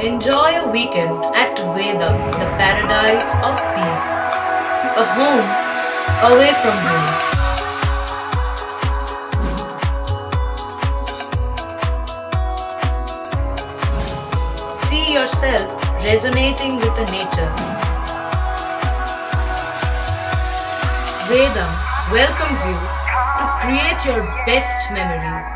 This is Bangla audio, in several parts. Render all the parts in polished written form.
Enjoy a weekend at Vedam, the paradise of peace. A home away from home. See yourself resonating with the nature. Vedam welcomes you to create your best memories.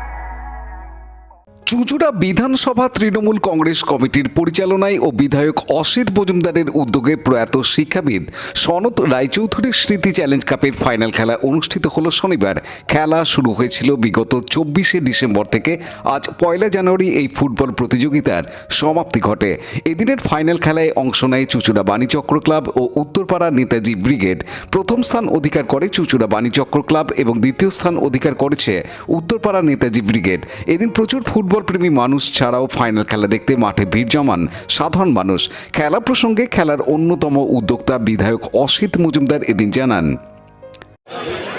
চুঁচুড়া বিধানসভা তৃণমূল কংগ্রেস কমিটির পরিচালনায় ও বিধায়ক অসিত মজুমদারের উদ্যোগে প্রয়াত শিক্ষাবিদ সনত রায়চৌধুরীর স্মৃতি চ্যালেঞ্জ কাপের ফাইনাল খেলা অনুষ্ঠিত হলো শনিবার। খেলা শুরু হয়েছিল বিগত 24শে ডিসেম্বর থেকে। আজ 1 জানুয়ারি এই ফুটবল প্রতিযোগিতার সমাপ্তি ঘটে। এদিনের ফাইনাল খেলায় অংশ নেয় চুঁচুড়া বাণীচক্র ক্লাব ও উত্তরপাড়া নেতাজি ব্রিগেড। প্রথম স্থান অধিকার করে চুঁচুড়া বাণীচক্র ক্লাব এবং দ্বিতীয় স্থান অধিকার করেছে উত্তরপাড়া নেতাজি ব্রিগেড। এদিন প্রচুর ফুটবল প্রেমী মানুষ ছাড়াও ফাইনাল খেলা দেখতে মাঠে ভিড় জমান সাধারণ মানুষ। খেলা প্রসঙ্গে খেলার অন্যতম উদ্যোক্তা বিধায়ক অসিত মজুমদার এদিন জানান,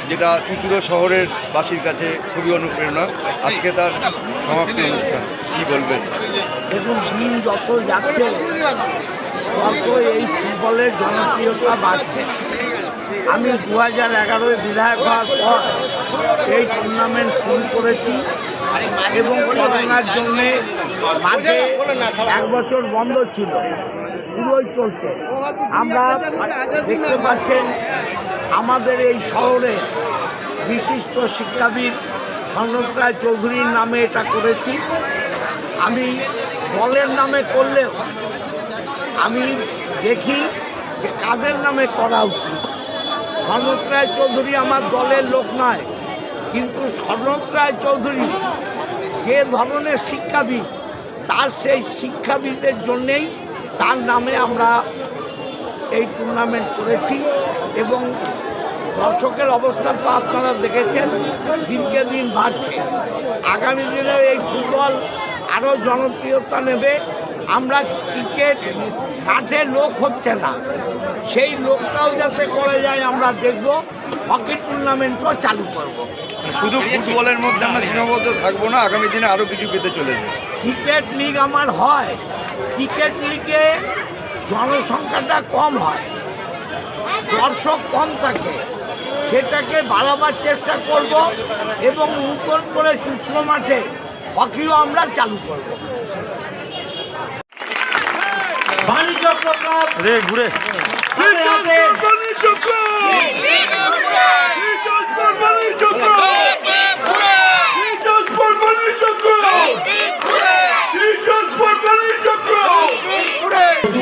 যেটা চুঁচুড়া শহরের বাসীর কাছে খুবই অনুপ্রেরণা। আজকে তার সমাপ্তি অনুষ্ঠান, কি বলবেন? দেখুন, দিন যত যাচ্ছে তত এই ফুটবলের জনপ্রিয়তা বাড়ছে। আমি 2011 বিধায়ক হওয়ার পর এই টুর্নামেন্ট শুরু করেছি এবং করোনার জন্যে মাঠে 1 বছর বন্ধ ছিল, পুরোই চলছে। আমরা দেখতে পাচ্ছেন আমাদের এই শহরে বিশিষ্ট শিক্ষাবিদ সনত রায়চৌধুরীর নামে এটা করেছি। আমি দলের নামে করলেও আমি দেখি যে কাদের নামে করা উচিত। সনত রায়চৌধুরী আমার দলের লোক নয়, কিন্তু সনত রায়চৌধুরী যে ধরনের শিক্ষাবিদ, তার সেই শিক্ষাবিদের জন্যেই তার নামে আমরা এই টুর্নামেন্ট করেছি এবং দর্শকের অবস্থা তো আপনারা দেখেছেন, দিনকে দিন বাড়ছে। আগামী দিনে এই ফুটবল আরও জনপ্রিয়তা নেবে। আমরা ক্রিকেট মাঠে লোক হচ্ছে না, সেই লোকটাও যাতে করে যায় আমরা দেখব। হকি টুর্নামেন্টও চালু করব। শুধু ফুটবলের মধ্যে আমরা সীমাবদ্ধ থাকবো না, আগামী দিনে আরও কিছু পেতে চলেছে। ক্রিকেট লিগ আমার হয়, ক্রিকেট লিগে জনসংখ্যাটা কম হয়, দর্শক কম থাকে, সেটাকে বাড়াবার চেষ্টা করব এবং নতুন করে চিত্র মাঠে হকিও আমরা চালু করব। বাণীচক্র ক্লাব ঘুরে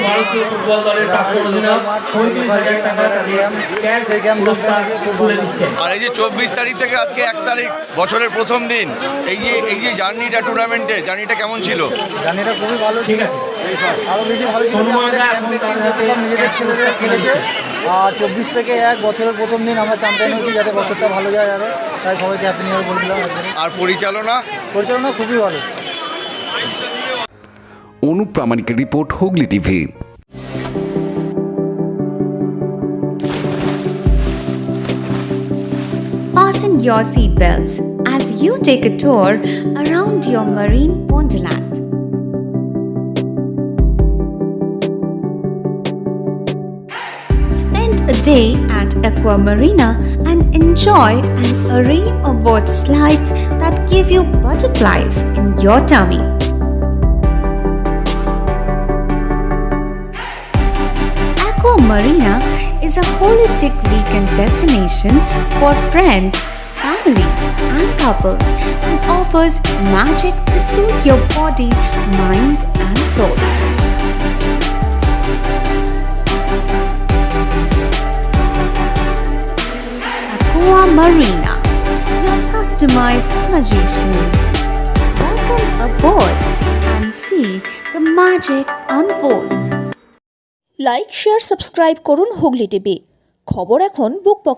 ভারতীয় ফুটবল দলের প্রাক্তন অধিনায়ক 35,000 টাকা তুলে দিচ্ছেন। আর এই যে 24 তারিখ থেকে আজকে 1 তারিখ, বছরের প্রথম দিন, এই যে জার্নিটা, টুর্নামেন্টের জার্নিটা কেমন ছিল? জার্নিটা খুবই ভালো, ঠিক আছে, আরও বেশি ভালো ছিল। সব নিজেদের ছেলেরা খেলেছে। আর 24 থেকে 1 বছরের প্রথম দিন আমরা চ্যাম্পিয়ন হয়েছি, যাতে বছরটা ভালো যায় আরও, তাই সবাইকে হ্যাপি নিউ ইয়ার বলছিলাম। আর পরিচালনা খুবই ভালো। অনুপ প্রামাণিকের report, Hooghly TV. Fasten your seatbelts as you take a tour around your marine wonderland. Spend a day at Aqua Marina and enjoy an array of water slides that give you butterflies in your tummy. Aqua Marina is a holistic weekend destination for friends, family, and couples and offers magic to soothe your body, mind, and soul. Aqua Marina, your customized magician. Welcome aboard and see the magic unfold. Like, share, subscribe করুন হুগলি টিভি। খবর এখন বুক পকেটে।